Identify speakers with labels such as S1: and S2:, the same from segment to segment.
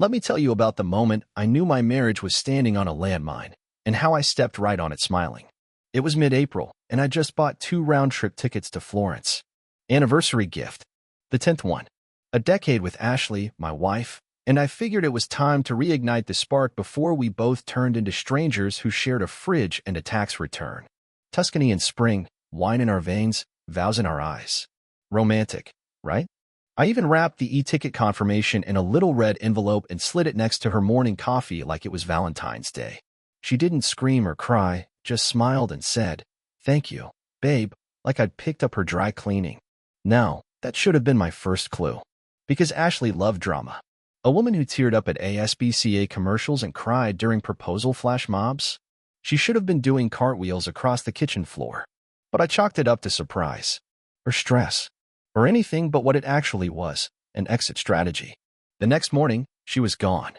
S1: Let me tell you about the moment I knew my marriage was standing on a landmine, and how I stepped right on it smiling. It was mid-April, and I just bought 2 round-trip tickets to Florence. Anniversary gift. The 10th one. A decade with Ashley, my wife, and I figured it was time to reignite the spark before we both turned into strangers who shared a fridge and a tax return. Tuscany in spring, wine in our veins, vows in our eyes. Romantic, right? I even wrapped the e-ticket confirmation in a little red envelope and slid it next to her morning coffee like it was Valentine's Day. She didn't scream or cry, just smiled and said, "Thank you, babe," like I'd picked up her dry cleaning. Now, that should have been my first clue. Because Ashley loved drama. A woman who teared up at ASPCA commercials and cried during proposal flash mobs? She should have been doing cartwheels across the kitchen floor. But I chalked it up to surprise, or stress, or anything but what it actually was, an exit strategy. The next morning, she was gone.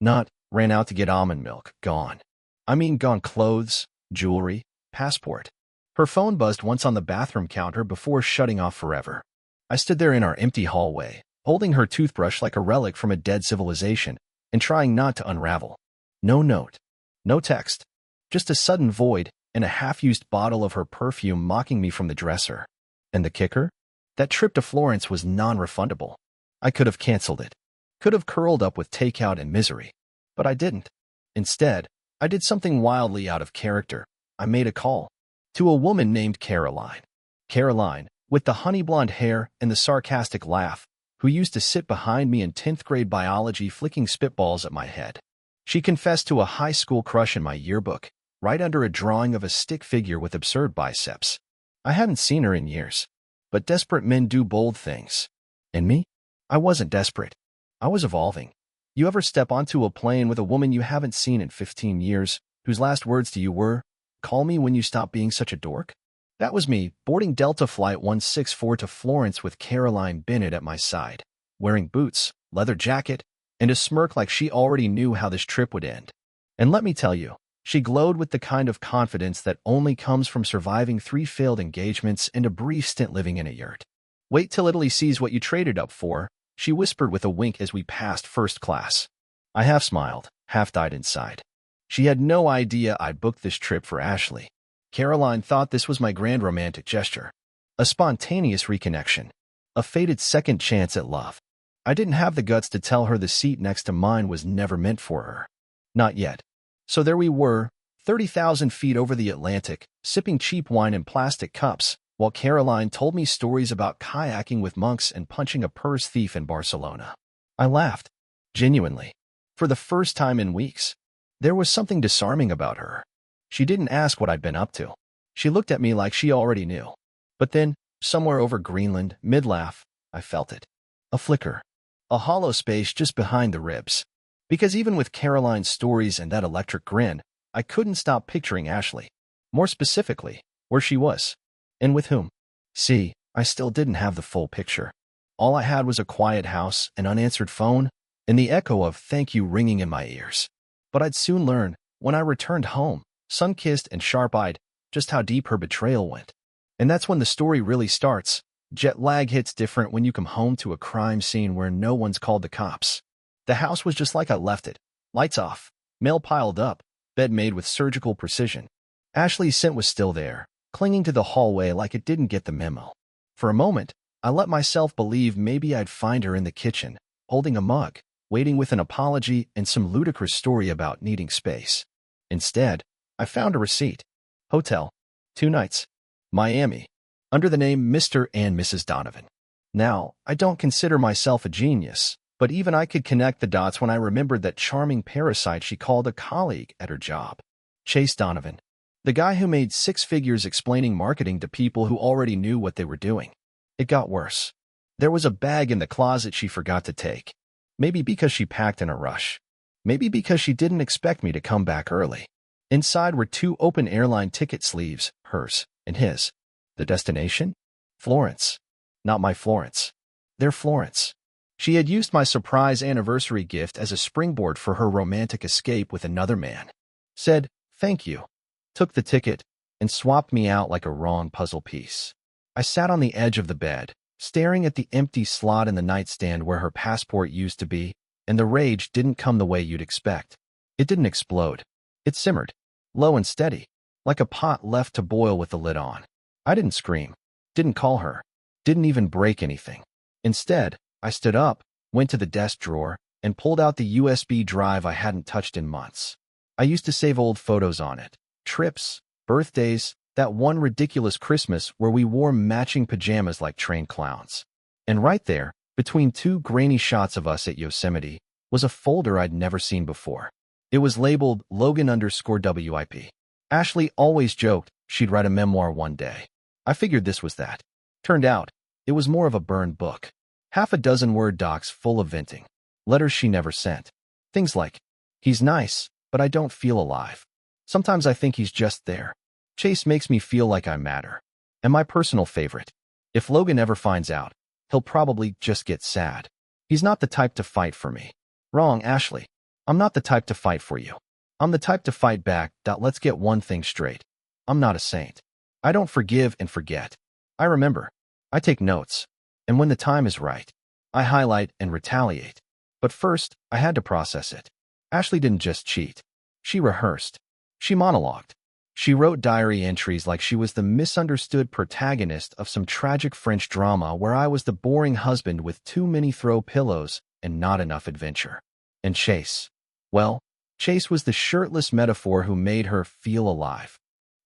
S1: Not, ran out to get almond milk, gone. I mean gone clothes, jewelry, passport. Her phone buzzed once on the bathroom counter before shutting off forever. I stood there in our empty hallway, holding her toothbrush like a relic from a dead civilization, and trying not to unravel. No note. No text. Just a sudden void, and a half-used bottle of her perfume mocking me from the dresser. And the kicker? That trip to Florence was non-refundable. I could have canceled it. Could have curled up with takeout and misery. But I didn't. Instead, I did something wildly out of character. I made a call. To a woman named Caroline. Caroline, with the honey blonde hair and the sarcastic laugh, who used to sit behind me in 10th grade biology flicking spitballs at my head. She confessed to a high school crush in my yearbook, right under a drawing of a stick figure with absurd biceps. I hadn't seen her in years. But desperate men do bold things. And me? I wasn't desperate. I was evolving. You ever step onto a plane with a woman you haven't seen in 15 years, whose last words to you were, "Call me when you stop being such a dork"? That was me, boarding Delta Flight 164 to Florence with Caroline Bennett at my side, wearing boots, leather jacket, and a smirk like she already knew how this trip would end. And let me tell you, she glowed with the kind of confidence that only comes from surviving 3 failed engagements and a brief stint living in a yurt. "Wait till Italy sees what you traded up for," she whispered with a wink as we passed first class. I half smiled, half died inside. She had no idea I'd booked this trip for Ashley. Caroline thought this was my grand romantic gesture. A spontaneous reconnection. A fated second chance at love. I didn't have the guts to tell her the seat next to mine was never meant for her. Not yet. So there we were, 30,000 feet over the Atlantic, sipping cheap wine in plastic cups, while Caroline told me stories about kayaking with monks and punching a purse thief in Barcelona. I laughed. Genuinely. For the first time in weeks. There was something disarming about her. She didn't ask what I'd been up to. She looked at me like she already knew. But then, somewhere over Greenland, mid-laugh, I felt it. A flicker. A hollow space just behind the ribs. Because even with Caroline's stories and that electric grin, I couldn't stop picturing Ashley. More specifically, where she was. And with whom. See, I still didn't have the full picture. All I had was a quiet house, an unanswered phone, and the echo of "thank you" ringing in my ears. But I'd soon learn, when I returned home, sun-kissed and sharp-eyed, just how deep her betrayal went. And that's when the story really starts. Jet lag hits different when you come home to a crime scene where no one's called the cops. The house was just like I left it. Lights off, mail piled up, bed made with surgical precision. Ashley's scent was still there, clinging to the hallway like it didn't get the memo. For a moment, I let myself believe maybe I'd find her in the kitchen, holding a mug, waiting with an apology and some ludicrous story about needing space. Instead, I found a receipt. Hotel. 2 nights. Miami. Under the name Mr. and Mrs. Donovan. Now, I don't consider myself a genius, but even I could connect the dots when I remembered that charming parasite she called a colleague at her job. Chase Donovan. The guy who made 6 figures explaining marketing to people who already knew what they were doing. It got worse. There was a bag in the closet she forgot to take. Maybe because she packed in a rush. Maybe because she didn't expect me to come back early. Inside were 2 open airline ticket sleeves, hers and his. The destination? Florence. Not my Florence. Their Florence. She had used my surprise anniversary gift as a springboard for her romantic escape with another man. Said, "Thank you." Took the ticket, and swapped me out like a wrong puzzle piece. I sat on the edge of the bed, staring at the empty slot in the nightstand where her passport used to be, and the rage didn't come the way you'd expect. It didn't explode. It simmered, low and steady, like a pot left to boil with the lid on. I didn't scream, didn't call her, didn't even break anything. Instead, I stood up, went to the desk drawer, and pulled out the USB drive I hadn't touched in months. I used to save old photos on it. Trips, birthdays, that one ridiculous Christmas where we wore matching pajamas like trained clowns. And right there, between two grainy shots of us at Yosemite, was a folder I'd never seen before. It was labeled Logan_WIP. Ashley always joked she'd write a memoir one day. I figured this was that. Turned out, it was more of a burned book. Half a dozen Word docs full of venting. Letters she never sent. Things like, "He's nice, but I don't feel alive. Sometimes I think he's just there. Chase makes me feel like I matter." And my personal favorite, "If Logan ever finds out, he'll probably just get sad. He's not the type to fight for me." Wrong, Ashley. I'm not the type to fight for you. I'm the type to fight back. Let's get one thing straight. I'm not a saint. I don't forgive and forget. I remember. I take notes. And when the time is right, I highlight and retaliate. But first, I had to process it. Ashley didn't just cheat. She rehearsed. She monologued. She wrote diary entries like she was the misunderstood protagonist of some tragic French drama where I was the boring husband with too many throw pillows and not enough adventure. And Chase. Well, Chase was the shirtless metaphor who made her feel alive.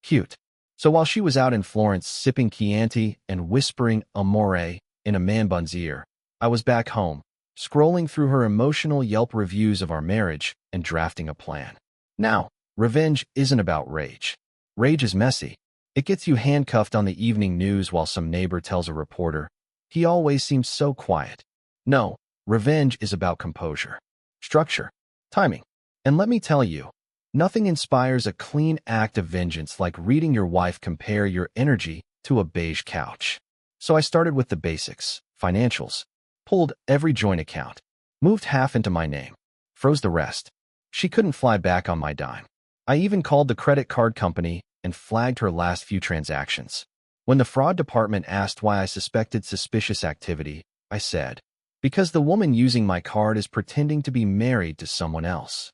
S1: Cute. So while she was out in Florence sipping Chianti and whispering amore in a man bun's ear, I was back home, scrolling through her emotional Yelp reviews of our marriage and drafting a plan. Now, revenge isn't about rage. Rage is messy. It gets you handcuffed on the evening news while some neighbor tells a reporter, "He always seems so quiet." No, revenge is about composure, structure, timing. And let me tell you, nothing inspires a clean act of vengeance like reading your wife compare your energy to a beige couch. So I started with the basics, financials, pulled every joint account, moved half into my name, froze the rest. She couldn't fly back on my dime. I even called the credit card company and flagged her last few transactions. When the fraud department asked why I suspected suspicious activity, I said, "Because the woman using my card is pretending to be married to someone else."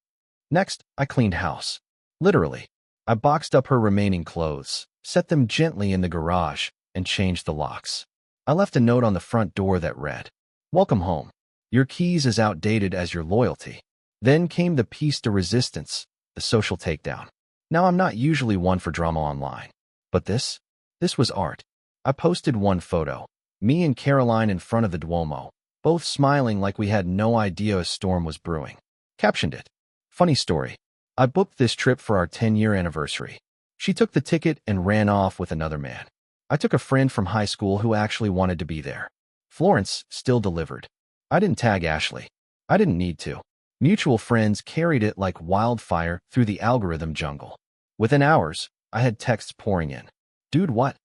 S1: Next, I cleaned house. Literally. I boxed up her remaining clothes, set them gently in the garage, and changed the locks. I left a note on the front door that read, "Welcome home. Your keys as outdated as your loyalty." Then came the piece de resistance, the social takedown. Now, I'm not usually one for drama online, but this was art. I posted one photo, me and Caroline in front of the Duomo, both smiling like we had no idea a storm was brewing. Captioned it, "Funny story. I booked this trip for our 10-year anniversary. She took the ticket and ran off with another man. I took a friend from high school who actually wanted to be there. Florence still delivered." I didn't tag Ashley. I didn't need to. Mutual friends carried it like wildfire through the algorithm jungle. Within hours, I had texts pouring in. "Dude, what?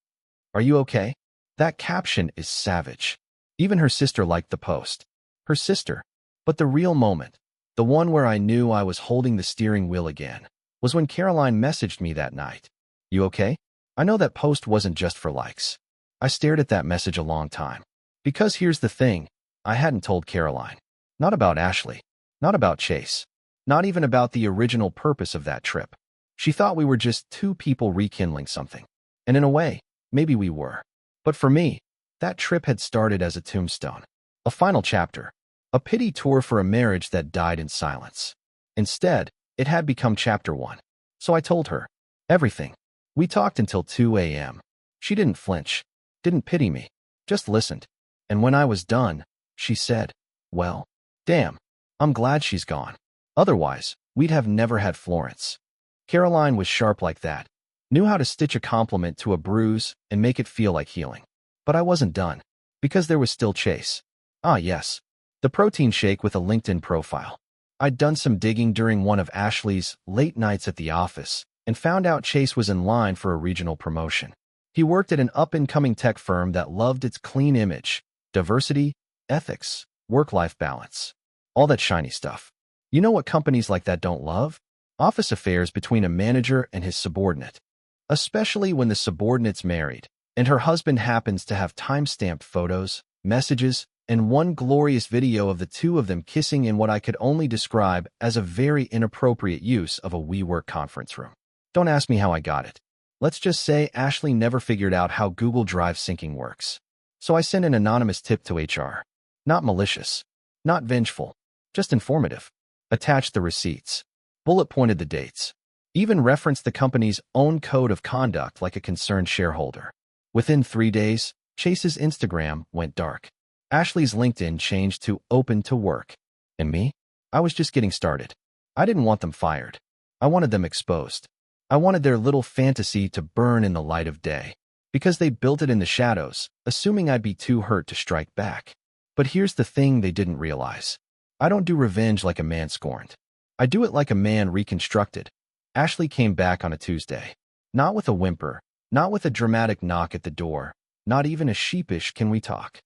S1: Are you okay?" That caption is savage. Even her sister liked the post. Her sister. But the real moment, the one where I knew I was holding the steering wheel again, was when Caroline messaged me that night. "You okay?" I know that post wasn't just for likes. I stared at that message a long time. Because here's the thing, I hadn't told Caroline. Not about Ashley. Not about Chase. Not even about the original purpose of that trip. She thought we were just two people rekindling something. And in a way, maybe we were. But for me, that trip had started as a tombstone. A final chapter. A pity tour for a marriage that died in silence. Instead, it had become chapter 1. So I told her. Everything. We talked until 2 a.m. She didn't flinch. Didn't pity me. Just listened. And when I was done, she said, "Well, damn. I'm glad she's gone. Otherwise, we'd have never had Florence." Caroline was sharp like that. Knew how to stitch a compliment to a bruise and make it feel like healing. But I wasn't done. Because there was still Chase. Ah, yes. The protein shake with a LinkedIn profile. I'd done some digging during one of Ashley's late nights at the office and found out Chase was in line for a regional promotion. He worked at an up-and-coming tech firm that loved its clean image, diversity, ethics, work-life balance. All that shiny stuff. You know what companies like that don't love? Office affairs between a manager and his subordinate. Especially when the subordinate's married, and her husband happens to have time-stamped photos, messages, and one glorious video of the two of them kissing in what I could only describe as a very inappropriate use of a WeWork conference room. Don't ask me how I got it. Let's just say Ashley never figured out how Google Drive syncing works. So I sent an anonymous tip to HR. Not malicious, not vengeful, just informative. Attached the receipts. Bullet pointed the dates. Even referenced the company's own code of conduct like a concerned shareholder. Within 3 days, Chase's Instagram went dark. Ashley's LinkedIn changed to open to work. And me? I was just getting started. I didn't want them fired. I wanted them exposed. I wanted their little fantasy to burn in the light of day. Because they built it in the shadows, assuming I'd be too hurt to strike back. But here's the thing they didn't realize. I don't do revenge like a man scorned. I do it like a man reconstructed. Ashley came back on a Tuesday. Not with a whimper, not with a dramatic knock at the door, not even a sheepish "can we talk?"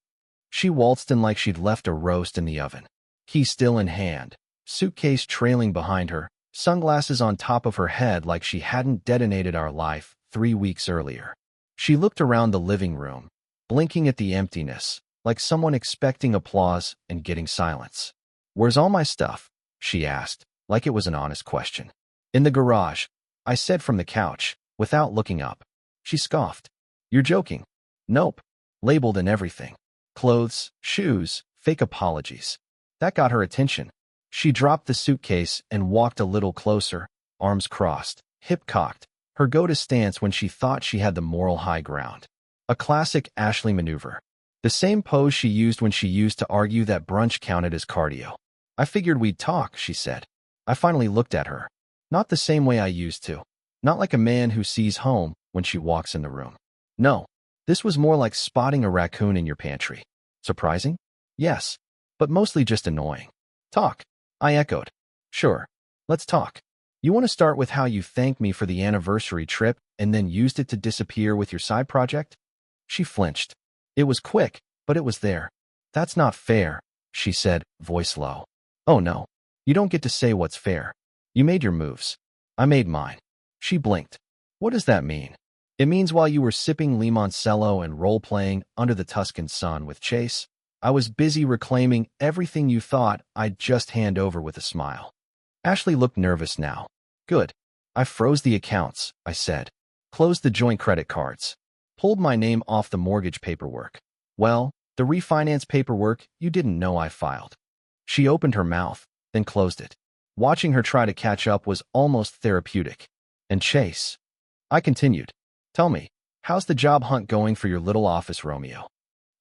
S1: She waltzed in like she'd left a roast in the oven. Key still in hand, suitcase trailing behind her, sunglasses on top of her head like she hadn't detonated our life 3 weeks earlier. She looked around the living room, blinking at the emptiness, like someone expecting applause and getting silence. "Where's all my stuff?" she asked, like it was an honest question. "In the garage," I said from the couch, without looking up. She scoffed. "You're joking." "Nope." Labeled and everything. Clothes, shoes, fake apologies. That got her attention. She dropped the suitcase and walked a little closer, arms crossed, hip cocked, her go-to stance when she thought she had the moral high ground. A classic Ashley maneuver. The same pose she used when she used to argue that brunch counted as cardio. "I figured we'd talk," she said. I finally looked at her. Not the same way I used to. Not like a man who sees home when she walks in the room. No, this was more like spotting a raccoon in your pantry. Surprising? Yes, but mostly just annoying. "Talk," I echoed. "Sure, let's talk. You want to start with how you thanked me for the anniversary trip and then used it to disappear with your side project?" She flinched. It was quick, but it was there. "That's not fair," she said, voice low. "Oh no, you don't get to say what's fair. You made your moves. I made mine." She blinked. "What does that mean?" "It means while you were sipping limoncello and role-playing under the Tuscan sun with Chase, I was busy reclaiming everything you thought I'd just hand over with a smile." Ashley looked nervous now. "Good. I froze the accounts," I said. "Closed the joint credit cards. Pulled my name off the mortgage paperwork. Well, the refinance paperwork you didn't know I filed." She opened her mouth, then closed it. Watching her try to catch up was almost therapeutic. "And Chase," I continued. "Tell me, how's the job hunt going for your little office Romeo?"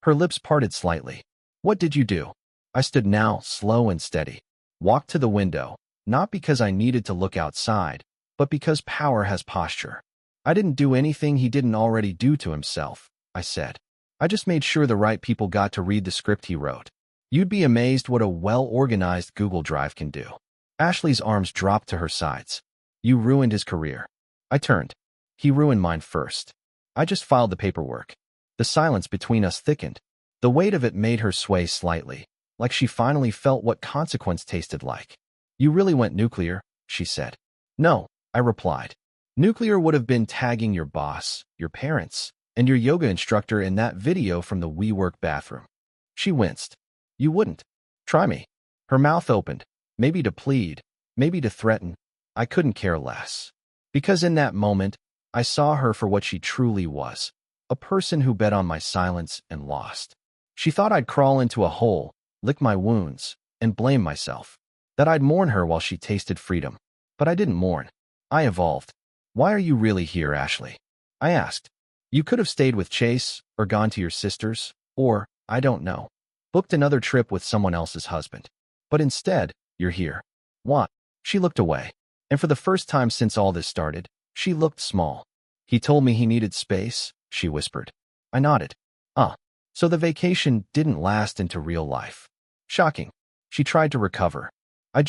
S1: Her lips parted slightly. "What did you do?" I stood now, slow and steady. Walked to the window, not because I needed to look outside, but because power has posture. "I didn't do anything he didn't already do to himself," I said. "I just made sure the right people got to read the script he wrote. You'd be amazed what a well-organized Google Drive can do." Ashley's arms dropped to her sides. "You ruined his career." I turned. "He ruined mine first. I just filed the paperwork." The silence between us thickened. The weight of it made her sway slightly, like she finally felt what consequence tasted like. "You really went nuclear," she said. "No," I replied. "Nuclear would have been tagging your boss, your parents, and your yoga instructor in that video from the WeWork bathroom." She winced. "You wouldn't. Try me." Her mouth opened, maybe to plead, maybe to threaten. I couldn't care less. Because in that moment, I saw her for what she truly was, a person who bet on my silence and lost. She thought I'd crawl into a hole, lick my wounds, and blame myself. That I'd mourn her while she tasted freedom. But I didn't mourn. I evolved. "Why are you really here, Ashley?" I asked. "You could have stayed with Chase, or gone to your sister's, or, I don't know, booked another trip with someone else's husband. But instead, you're here. What?" She looked away. And for the first time since all this started, she looked small. "He told me he needed space," she whispered. I nodded. So the vacation didn't last into real life. Shocking. She tried to recover. I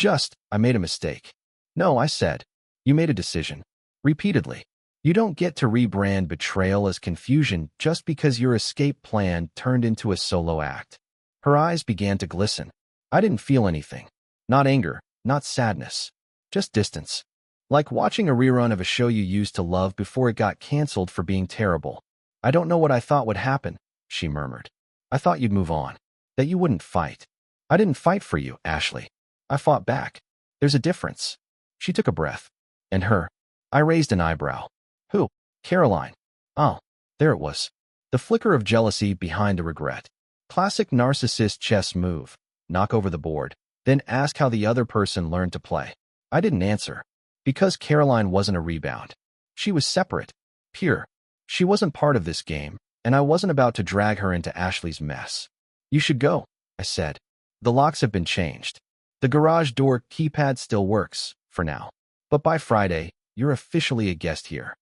S1: made a mistake." "No," I said. "You made a decision." Repeatedly. "You don't get to rebrand betrayal as confusion just because your escape plan turned into a solo act." Her eyes began to glisten. I didn't feel anything. Not anger, not sadness. Just distance. Like watching a rerun of a show you used to love before it got canceled for being terrible. "I don't know what I thought would happen," she murmured. "I thought you'd move on." That you wouldn't fight. I didn't fight for you, Ashley. I fought back. There's a difference. She took a breath. And her. I raised an eyebrow. Who? Caroline. Oh, there it was. The flicker of jealousy behind the regret. Classic narcissist chess move. Knock over the board, then ask how the other person learned to play. I didn't answer. Because Caroline wasn't a rebound. She was separate. Pure. She wasn't part of this game, and I wasn't about to drag her into Ashley's mess. You should go, I said. The locks have been changed. The garage door keypad still works, for now. But by Friday, you're officially a guest here.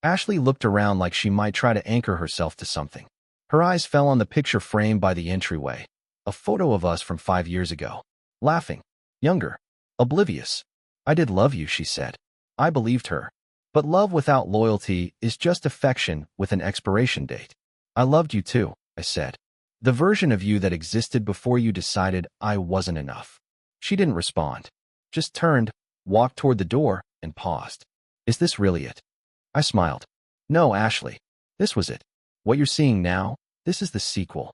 S1: Ashley looked around like she might try to anchor herself to something. Her eyes fell on the picture framed by the entryway. A photo of us from 5 years ago. Laughing. Younger. Oblivious. I did love you, she said. I believed her. But love without loyalty is just affection with an expiration date. I loved you too, I said. The version of you that existed before you decided I wasn't enough. She didn't respond. Just turned, walked toward the door, and paused. Is this really it? I smiled. No, Ashley. This was it. What you're seeing now, this is the sequel.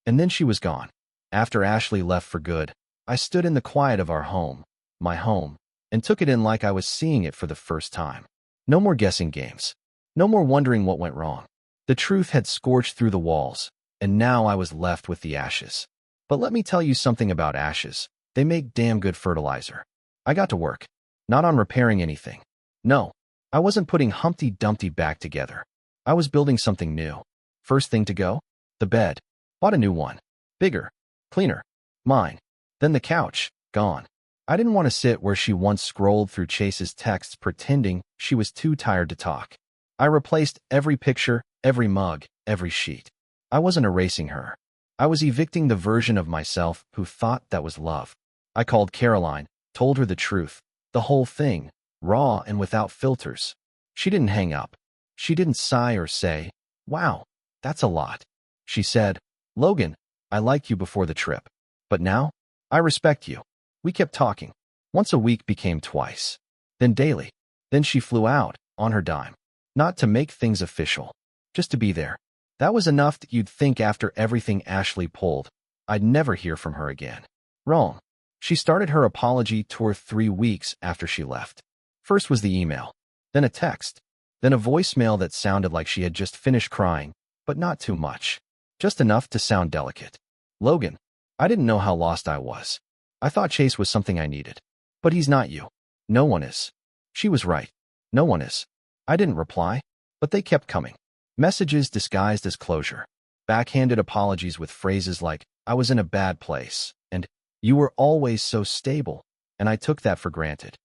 S1: And then she was gone. After Ashley left for good, I stood in the quiet of our home, my home, and took it in like I was seeing it for the first time. No more guessing games. No more wondering what went wrong. The truth had scorched through the walls, and now I was left with the ashes. But let me tell you something about ashes. They make damn good fertilizer. I got to work. Not on repairing anything. No, I wasn't putting Humpty Dumpty back together. I was building something new. First thing to go? The bed. Bought a new one. Bigger. Cleaner. Mine. Then the couch. Gone. I didn't want to sit where she once scrolled through Chase's texts pretending she was too tired to talk. I replaced every picture, every mug, every sheet. I wasn't erasing her. I was evicting the version of myself who thought that was love. I called Caroline, told her the truth, the whole thing, raw and without filters. She didn't hang up. She didn't sigh or say, "Wow, that's a lot." She said, "Logan, I liked you before the trip. But now, I respect you." We kept talking. Once a week became twice. Then daily. Then she flew out, on her dime. Not to make things official. Just to be there. That was enough that you'd think after everything Ashley pulled, I'd never hear from her again. Wrong. She started her apology tour 3 weeks after she left. First was the email. Then a text. Then a voicemail that sounded like she had just finished crying, but not too much. Just enough to sound delicate. Logan, I didn't know how lost I was. I thought Chase was something I needed. But he's not you. No one is. She was right. No one is. I didn't reply, but they kept coming. Messages disguised as closure. Backhanded apologies with phrases like, "I was in a bad place," and "You were always so stable," and I took that for granted.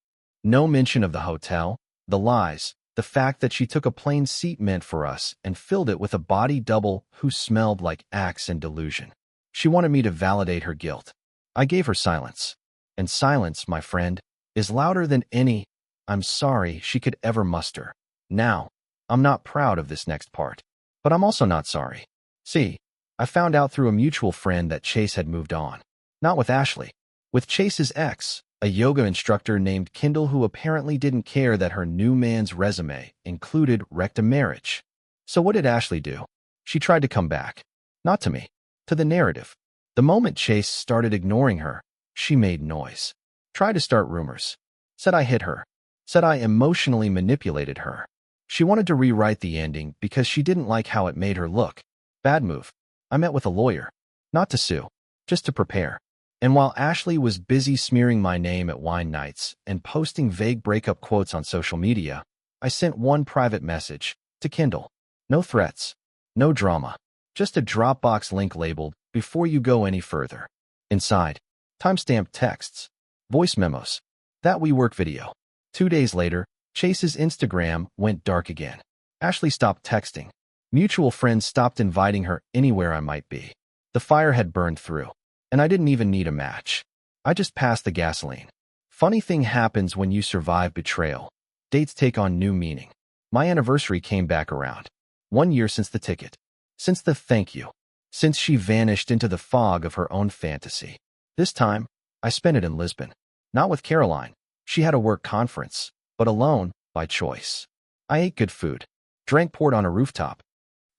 S1: No mention of the hotel, the lies, the fact that she took a plain seat meant for us and filled it with a body double who smelled like Axe and delusion. She wanted me to validate her guilt. I gave her silence. And silence, my friend, is louder than any "I'm sorry" she could ever muster. Now, I'm not proud of this next part. But I'm also not sorry. See, I found out through a mutual friend that Chase had moved on. Not with Ashley. With Chase's ex, a yoga instructor named Kendall who apparently didn't care that her new man's resume included wrecked a marriage. So what did Ashley do? She tried to come back. Not to me. To the narrative. The moment Chase started ignoring her, she made noise. Tried to start rumors. Said I hit her. Said I emotionally manipulated her. She wanted to rewrite the ending because she didn't like how it made her look. Bad move. I met with a lawyer. Not to sue. Just to prepare. And while Ashley was busy smearing my name at wine nights and posting vague breakup quotes on social media, I sent one private message to Kendall. No threats. No drama. Just a Dropbox link labeled, "Before you go any further." Inside, timestamped texts, voice memos, that WeWork video. 2 days later, Chase's Instagram went dark again. Ashley stopped texting. Mutual friends stopped inviting her anywhere I might be. The fire had burned through, and I didn't even need a match. I just passed the gasoline. Funny thing happens when you survive betrayal. Dates take on new meaning. My anniversary came back around. 1 year since the ticket. Since the thank you. Since she vanished into the fog of her own fantasy. This time, I spent it in Lisbon. Not with Caroline. She had a work conference, but alone, by choice. I ate good food. Drank port on a rooftop.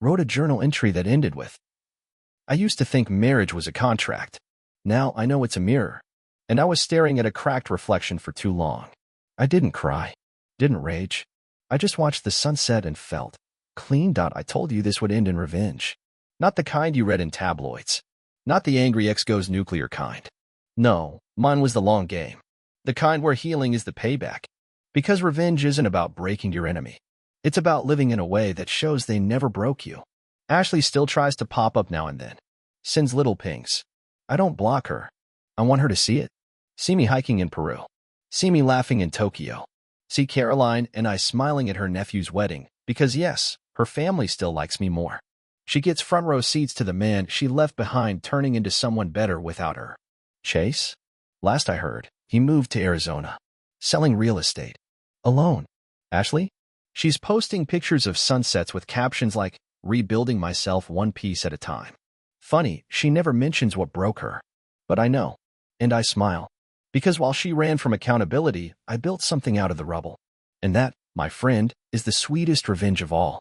S1: Wrote a journal entry that ended with, I used to think marriage was a contract. Now I know it's a mirror. And I was staring at a cracked reflection for too long. I didn't cry. Didn't rage. I just watched the sunset and felt clean. I told you this would end in revenge. Not the kind you read in tabloids. Not the angry ex goes nuclear kind. No, mine was the long game. The kind where healing is the payback. Because revenge isn't about breaking your enemy. It's about living in a way that shows they never broke you. Ashley still tries to pop up now and then. Sends little pings. I don't block her. I want her to see it. See me hiking in Peru. See me laughing in Tokyo. See Caroline and I smiling at her nephew's wedding, because yes, her family still likes me more. She gets front row seats to the man she left behind turning into someone better without her. Chase? Last I heard, he moved to Arizona. Selling real estate. Alone. Ashley? She's posting pictures of sunsets with captions like, rebuilding myself one piece at a time. Funny, she never mentions what broke her. But I know. And I smile. Because while she ran from accountability, I built something out of the rubble. And that, my friend, is the sweetest revenge of all.